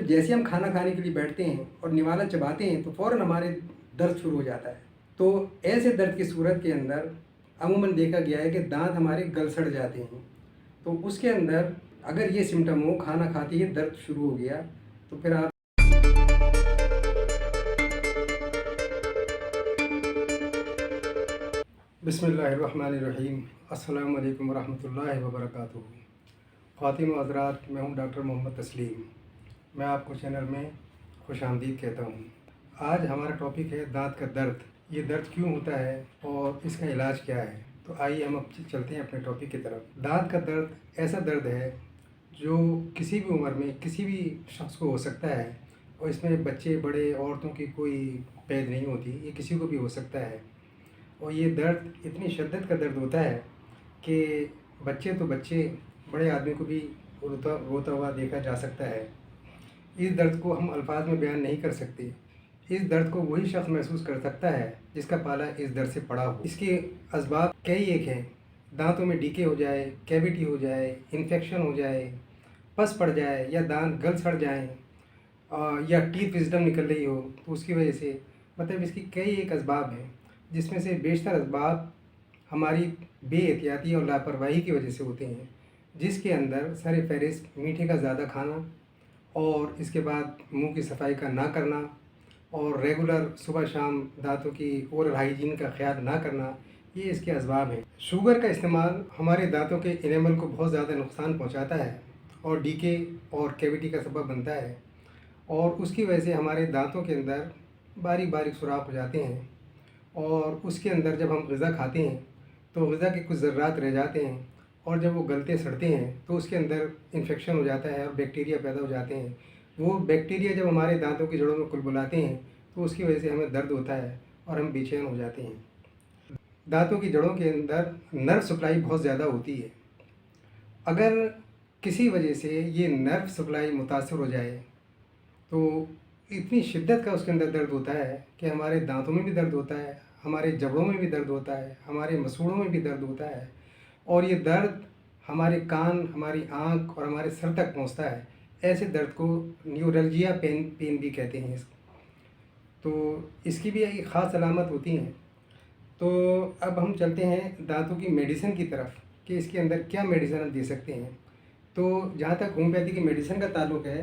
जैसे हम खाना खाने के लिए बैठते हैं और निवाला चबाते हैं तो फ़ौरन हमारे दर्द शुरू हो जाता है। तो ऐसे दर्द की सूरत के अंदर अमूमन देखा गया है कि दांत हमारे गल सड़ जाते हैं। तो उसके अंदर अगर ये सिम्टम हो, खाना खाते ही दर्द शुरू हो गया, तो फिर आप बिस्मिल्लाहिर्रहमानिर्रहीम। अस्सलामु अलैकुम वरहमतुल्लाहि वबरकातुहू। ख़वातीन व हज़रात, मैं हूँ डॉक्टर मोहम्मद तस्लीम। मैं आपको चैनल में खुशामदीद कहता हूँ। आज हमारा टॉपिक है दांत का दर्द। ये दर्द क्यों होता है और इसका इलाज क्या है। तो आइए हम अब चलते हैं अपने टॉपिक की तरफ। दांत का दर्द ऐसा दर्द है जो किसी भी उम्र में किसी भी शख्स को हो सकता है, और इसमें बच्चे बड़े औरतों की कोई पैद नहीं होती, ये किसी को भी हो सकता है। और ये दर्द इतनी शिद्दत का दर्द होता है कि बच्चे तो बच्चे, बड़े आदमी को भी रोता हुआ देखा जा सकता है। इस दर्द को हम अल्फाज में बयान नहीं कर सकते। इस दर्द को वही शख्स महसूस कर सकता है जिसका पाला इस दर्द से पड़ा हो। इसके असबाब कई एक हैं। दांतों में डीके हो जाए, कैविटी हो जाए, इन्फेक्शन हो जाए, पस पड़ जाए, या दांत गल सड़ जाएँ, या टीथ विजडम निकल रही हो तो उसकी वजह से, मतलब इसकी कई एक असबाब हैं, जिसमें से बेशतर असबाब हमारी बेएहतियाती और लापरवाही की वजह से होते हैं, जिसके अंदर सर फहरिस्त मीठे का ज़्यादा खाना, और इसके बाद मुंह की सफाई का ना करना, और रेगुलर सुबह शाम दांतों की ओरल हाइजीन का ख्याल ना करना, ये इसके असबाब हैं। शुगर का इस्तेमाल हमारे दांतों के इनेमल को बहुत ज़्यादा नुकसान पहुंचाता है और डीके और कैविटी का सबब बनता है, और उसकी वजह से हमारे दांतों के अंदर बारीक बारीक सुराख हो जाते हैं, और उसके अंदर जब हम ग़िज़ा खाते हैं तो ग़िज़ा के कुछ ज़र्रात रह जाते हैं, और जब वो गलते सड़ते हैं तो उसके अंदर इन्फेक्शन हो जाता है और बैक्टीरिया पैदा हो जाते हैं। वो बैक्टीरिया जब हमारे दांतों की जड़ों में कुलबुलाते हैं तो उसकी वजह से हमें दर्द होता है और हम बेचैन हो जाते हैं। दांतों की जड़ों के अंदर नर्व सप्लाई बहुत ज़्यादा होती है। अगर किसी वजह से ये नर्व सप्लाई मुतासर हो जाए तो इतनी शिद्दत का उसके अंदर दर्द होता है कि हमारे दांतों में भी दर्द होता है, हमारे जबड़ों में भी दर्द होता है, हमारे मसूड़ों में भी दर्द होता है, और ये दर्द हमारे कान, हमारी आँख और हमारे सर तक पहुंचता है। ऐसे दर्द को न्यूरल्जिया पेन भी कहते हैं। तो इसकी भी एक ख़ास अलामत होती हैं। तो अब हम चलते हैं दांतों की मेडिसिन की तरफ कि इसके अंदर क्या मेडिसिन हम दे सकते हैं। तो जहाँ तक होम्योपैथी की मेडिसिन का ताल्लुक़ है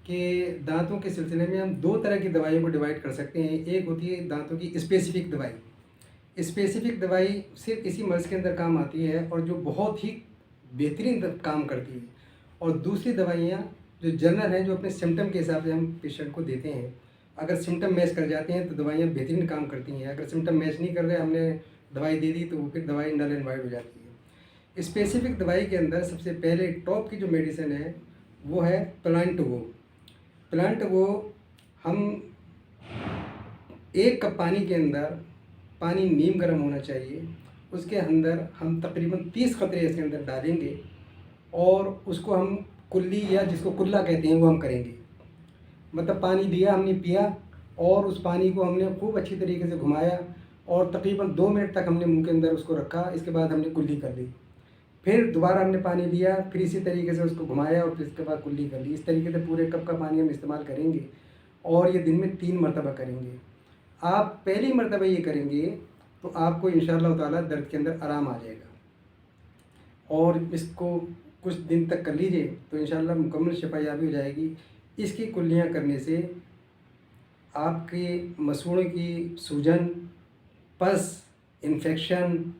कि दांतों के सिलसिले में हम दो तरह की दवाइयों को डिवाइड कर सकते हैं। एक होती है दांतों की स्पेसिफ़िक दवाई। स्पेसिफ़िक दवाई सिर्फ इसी मर्ज़ के अंदर काम आती है और जो बहुत ही बेहतरीन काम करती है, और दूसरी दवाइयाँ जो जनरल हैं, जो अपने सिम्टम के हिसाब से हम पेशेंट को देते हैं। अगर सिम्टम मैच कर जाते हैं तो दवाइयाँ बेहतरीन काम करती हैं। अगर सिम्टम मैच नहीं कर रहे, हमने दवाई दे दी, तो वो फिर दवाई नल एंड वाइड हो जाती है। स्पेसिफ़िक दवाई के अंदर सबसे पहले टॉप की जो मेडिसिन है वो है प्लांटवो। प्लांटवो हम 1 कप पानी के अंदर, पानी नीम गर्म होना चाहिए, उसके अंदर हम तकरीबन 30 कतरे इसके अंदर डालेंगे, और उसको हम कुल्ली, या जिसको कुल्ला कहते हैं, वो हम करेंगे। मतलब पानी दिया, हमने पिया, और उस पानी को हमने खूब अच्छी तरीके से घुमाया, और तकरीबन 2 मिनट तक हमने मुंह के अंदर उसको रखा। इसके बाद हमने कुल्ली कर ली। फिर दोबारा हमने पानी दिया, फिर इसी तरीके से उसको घुमाया, और फिर इसके बाद कुल्ली कर ली। इस तरीके से पूरे कप का पानी हम इस्तेमाल करेंगे, और ये दिन में 3 मरतबा करेंगे। आप पहली मरतबा ये करेंगे तो आपको इंशाअल्लाह ताला दर्द के अंदर आराम आ जाएगा, और इसको कुछ दिन तक कर लीजिए तो इंशाअल्लाह मुकम्मल शिफायाबी हो जाएगी। इसकी कुल्लियाँ करने से आपके मसूड़ों की सूजन, पस, इन्फेक्शन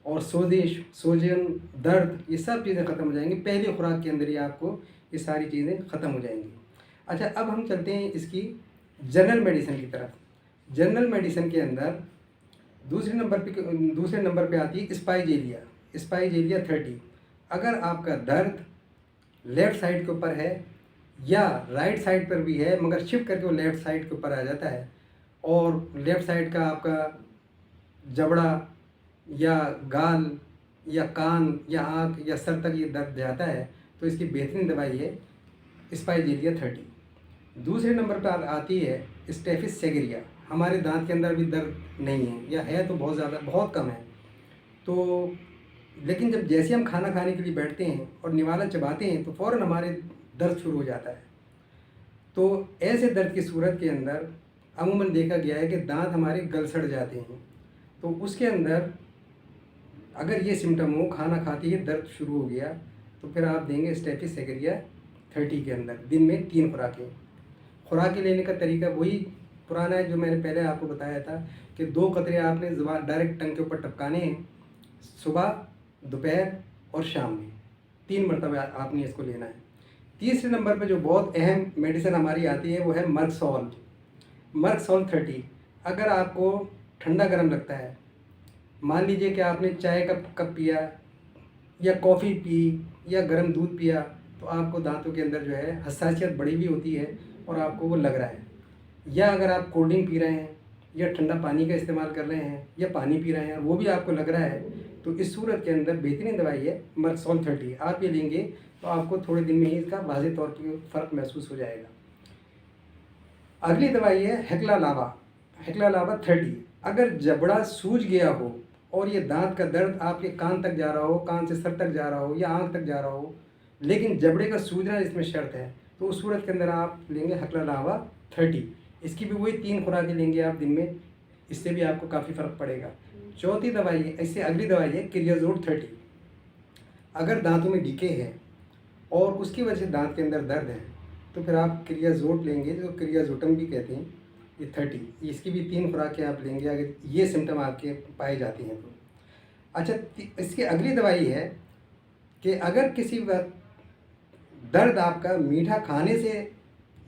और सोजिश, सूजन, दर्द, ये सब चीज़ें ख़त्म हो जाएंगी। पहली खुराक के अंदर ही आपको ये सारी चीज़ें ख़त्म हो जाएंगी। अच्छा, अब हम चलते हैं इसकी जनरल मेडिसिन की तरफ। जनरल मेडिसिन के अंदर दूसरे नंबर पे आती है स्पाइजेलिया 30। अगर आपका दर्द लेफ़्ट साइड के ऊपर है या राइट साइड पर भी है, मगर शिफ्ट करके वो लेफ़्ट साइड के ऊपर आ जाता है, और लेफ़्ट साइड का आपका जबड़ा या गाल या कान या आँख या सर तक ये दर्द जाता है, तो इसकी बेहतरीन दवाई है स्पाइजेलिया 30। दूसरे नंबर पर आती है स्टेफिस सेगरिया। हमारे दांत के अंदर भी दर्द नहीं है, या है तो बहुत ज़्यादा, बहुत कम है। तो लेकिन जब जैसे हम खाना खाने के लिए बैठते हैं और निवाला चबाते हैं तो फ़ौरन हमारे दर्द शुरू हो जाता है। तो ऐसे दर्द की सूरत के अंदर अमूमन देखा गया है कि दांत हमारे गल सड़ जाते हैं। तो उसके अंदर अगर ये सिम्टम हो, खाना खाते ही दर्द शुरू हो गया, तो फिर आप देंगे स्टेफिसेग्रिया 30 के अंदर दिन में 3 खुराकें। खुराकें लेने का तरीका वही पुराना है जो मैंने पहले आपको बताया था कि 2 कतरे आपने ज़ुबान डायरेक्ट टंग के ऊपर टपकाने हैं, सुबह, दोपहर और शाम में 3 मरतबा आपने इसको लेना है। तीसरे नंबर पे जो बहुत अहम मेडिसिन हमारी आती है वो है मर्कसॉल। मर्कसॉल 30। अगर आपको ठंडा गर्म लगता है, मान लीजिए कि आपने चाय का कप पिया या कॉफ़ी पी या गर्म दूध पिया, तो आपको दांतों के अंदर जो है हसासियत बढ़ी हुई होती है और आपको वो लग रहा है। या अगर आप कोल्ड ड्रिंक पी रहे हैं या ठंडा पानी का इस्तेमाल कर रहे हैं या पानी पी रहे हैं और वो भी आपको लग रहा है, तो इस सूरत के अंदर बेहतरीन दवाई है मर्कसॉल 30। आप ये लेंगे तो आपको थोड़े दिन में ही इसका वाज़ेह तौर पर फ़र्क महसूस हो जाएगा। अगली दवाई है हेक्ला लावा। हेक्ला लावा 30। अगर जबड़ा सूज गया हो और ये दांत का दर्द आपके कान तक जा रहा हो, कान से सर तक जा रहा हो या आंख तक जा रहा हो, लेकिन जबड़े का सूजना इसमें शर्त है, तो उस सूरत के अंदर आप लेंगे हेक्ला लावा 30। इसकी भी वही 3 खुराकें लेंगे आप दिन में, इससे भी आपको काफ़ी फ़र्क पड़ेगा। चौथी दवाई है, इससे अगली दवाई है क्रियाजोट 30। अगर दांतों में डीके है और उसकी वजह से दांत के अंदर दर्द है, तो फिर आप क्रियाजोट लेंगे, जो क्रियाजोटम भी कहते हैं, ये 30। इसकी भी 3 खुराकें आप लेंगे अगर ये सिम्टम आपके पाए जाते हैं तो। अच्छा, इसकी अगली दवाई है कि अगर किसी वक्त दर्द आपका मीठा खाने से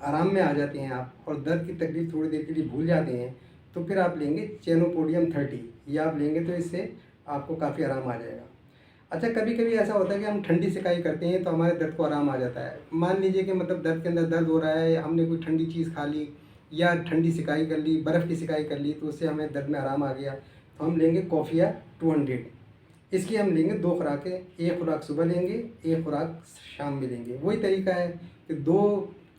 आराम में आ जाते हैं आप और दर्द की तकलीफ़ थोड़ी देर के लिए भूल जाते हैं, तो फिर आप लेंगे चेनोपोडियम 30। ये आप लेंगे तो इससे आपको काफ़ी आराम आ जाएगा। अच्छा, कभी कभी ऐसा होता है कि हम ठंडी सिकाई करते हैं तो हमारे दर्द को आराम आ जाता है। मान लीजिए कि मतलब दर्द के अंदर दर्द हो रहा है, हमने कोई ठंडी चीज़ खा ली या ठंडी सिकाई कर ली, बर्फ़ की सिकाई कर ली, तो उससे हमें दर्द में आराम आ गया, तो हम लेंगे कॉफ़िया 200। इसकी हम लेंगे 2 खुराकें, 1 खुराक सुबह लेंगे, 1 खुराक शाम में लेंगे। वही तरीका है कि 2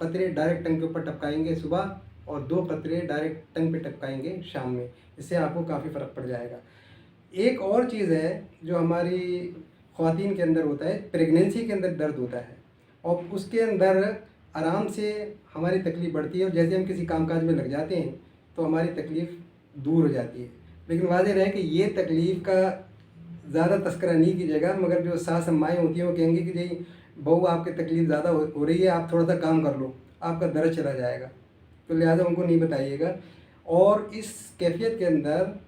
कतरे डायरेक्ट टंग के ऊपर टपकाएंगे सुबह और 2 कतरे डायरेक्ट टंग पे टपकाएंगे शाम में। इससे आपको काफ़ी फ़र्क पड़ जाएगा। एक और चीज़ है जो हमारी ख़वातीन के अंदर होता है, प्रेगनेंसी के अंदर दर्द होता है और उसके अंदर आराम से हमारी तकलीफ़ बढ़ती है और जैसे हम किसी कामकाज में लग जाते हैं तो हमारी तकलीफ़ दूर हो जाती है। लेकिन वाज़ेह रहे कि ये तकलीफ़ का ज़्यादा तस्करा नहीं कीजिएगा, मगर जो सास अम्माएँ होती हैं वो कहेंगी कि जी बहू आपकी तकलीफ़ ज़्यादा हो रही है, आप थोड़ा सा काम कर लो, आपका दर्द चला जाएगा, तो लिहाजा उनको नहीं बताइएगा। और इस कैफियत के अंदर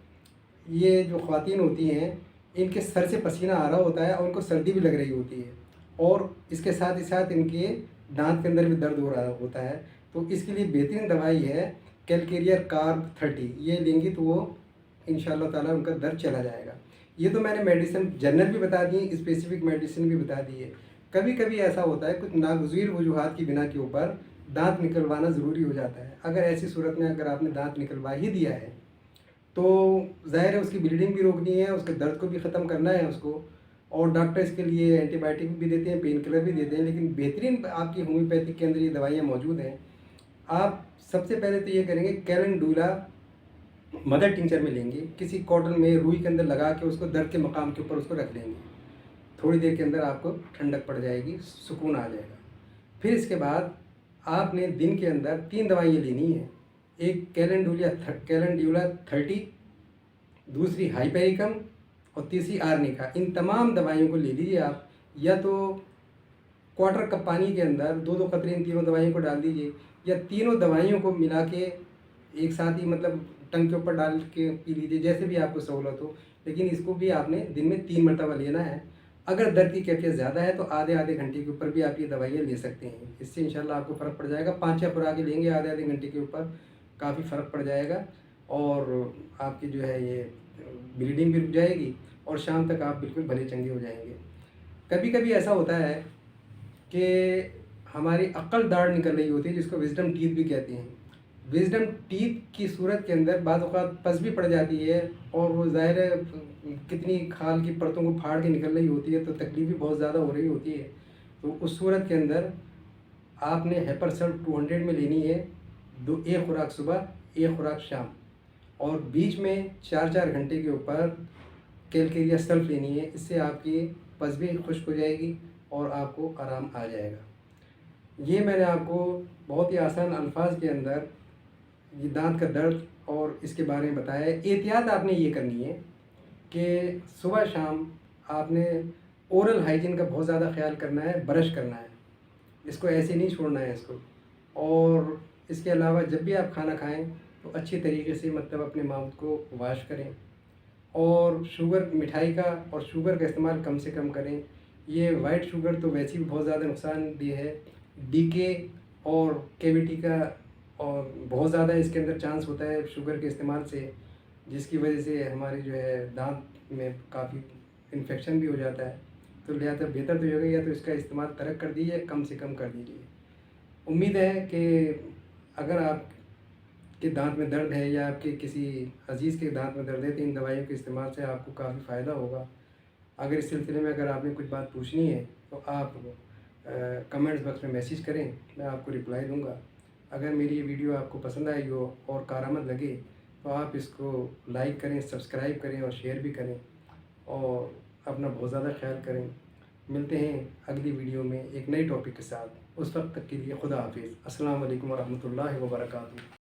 ये जो ख़वातीन होती हैं, इनके सर से पसीना आ रहा होता है और उनको सर्दी भी लग रही होती है और इसके साथ ही साथ इनके दांत के अंदर भी दर्द हो रहा होता है। तो इसके लिए बेहतरीन दवाई है कैलकेरियर कार्ब 30। ये लेंगी तो वो इंशाअल्लाह ताला उनका दर्द चला जाएगा। ये तो मैंने मेडिसिन जनरल भी बता दी, स्पेसिफिक मेडिसिन भी बता दी है। कभी कभी ऐसा होता है कुछ नागज़ीर वजूहात की बिना के ऊपर दांत निकलवाना ज़रूरी हो जाता है। अगर ऐसी सूरत में अगर आपने दांत निकलवा ही दिया है तो ज़ाहिर है उसकी ब्लीडिंग भी रोकनी है, उसके दर्द को भी ख़त्म करना है उसको, और डॉक्टर इसके लिए एंटीबायोटिक भी देते हैं, पेन किलर भी देते हैं। लेकिन बेहतरीन आपकी होम्योपैथिक के अंदर ये दवाइयाँ मौजूद हैं। आप सबसे पहले तो ये करेंगे कैलेंडुला मदर टिंचर में लेंगे, किसी कॉटन में रुई के अंदर लगा के उसको दर्द के मकाम के ऊपर उसको रख लेंगे, थोड़ी देर के अंदर आपको ठंडक पड़ जाएगी, सुकून आ जाएगा। फिर इसके बाद आपने दिन के अंदर 3 दवाइयाँ लेनी है। एक कैलेंडुला 30, दूसरी हाइपेरिकम और तीसरी आर्निका। इन तमाम दवाइयों को ले लीजिए आप, या तो क्वार्टर कप पानी के अंदर 2-2 कतरे इन तीनों दवाइयों को डाल दीजिए, या तीनों दवाइयों को मिला के एक साथ ही मतलब टंग के ऊपर डाल के पी लीजिए, जैसे भी आपको सहूलत हो। लेकिन इसको भी आपने दिन में 3 मरतबा लेना है। अगर दर्द की कैफियत ज़्यादा है तो आधे घंटे के ऊपर भी आप ये दवाइयाँ ले सकते हैं, इससे इंशाल्लाह आपको फ़र्क पड़ जाएगा। 5-6 खुराकें लेंगे आधे घंटे के ऊपर, काफ़ी फ़र्क पड़ जाएगा और आपकी जो है ये ब्लीडिंग भी रुक जाएगी और शाम तक आप बिल्कुल भले चंगे हो जाएंगे। कभी कभी ऐसा होता है कि हमारी अक्ल दाढ़ निकल रही होती है, जिसको विजडम टीथ भी कहते हैं। विजडम टीथ की सूरत के अंदर बाज़ औक़ात पस भी पड़ जाती है और वो ज़ाहिर है कितनी खाल की परतों को फाड़ के निकल रही होती है, तो तकलीफ़ भी बहुत ज़्यादा हो रही होती है। तो उस सूरत के अंदर आपने हेपरसल्फ 200 में लेनी है, 1 खुराक सुबह, 1 खुराक शाम, और बीच में 4-4 घंटे के ऊपर कैलकेरिया सल्फ लेनी है। इससे आपकी पस भी खुश्क हो जाएगी और आपको आराम आ जाएगा। ये मैंने आपको बहुत ही आसान अल्फाज के अंदर ये दांत का दर्द और इसके बारे में बताया है। एहतियात आपने ये करनी है कि सुबह शाम आपने ओरल हाइजीन का बहुत ज़्यादा ख्याल करना है, ब्रश करना है, इसको ऐसे नहीं छोड़ना है इसको। और इसके अलावा जब भी आप खाना खाएं तो अच्छी तरीके से मतलब अपने माउथ को वॉश करें, और शुगर, मिठाई का और शुगर का इस्तेमाल कम से कम करें। ये वाइट शुगर तो वैसे भी बहुत ज़्यादा नुकसानदेह है, डीके और कैविटी का और बहुत ज़्यादा इसके अंदर चांस होता है शुगर के इस्तेमाल से, जिसकी वजह से हमारे जो है दांत में काफ़ी इन्फेक्शन भी हो जाता है। तो लिहाजा बेहतर तो होगा या तो इसका इस्तेमाल तर्क कर दीजिए, कम से कम कर दीजिए। उम्मीद है कि अगर आपके दांत में दर्द है या आपके किसी अजीज़ के दांत में दर्द है तो इन दवाइयों के इस्तेमाल से आपको काफ़ी फ़ायदा होगा। अगर इस सिलसिले में अगर आपने कुछ बात पूछनी है तो आप कमेंट्स बॉक्स में मैसेज करें, मैं आपको रिप्लाई दूंगा। अगर मेरी ये वीडियो आपको पसंद आई हो और कारआमद लगे तो आप इसको लाइक करें, सब्सक्राइब करें और शेयर भी करें, और अपना बहुत ज़्यादा ख्याल करें। मिलते हैं अगली वीडियो में एक नए टॉपिक के साथ। उस वक्त तक के लिए खुदा हाफिज़। अस्सलाम वालेकुम वरहमतुल्लाहि वबरकातुहू।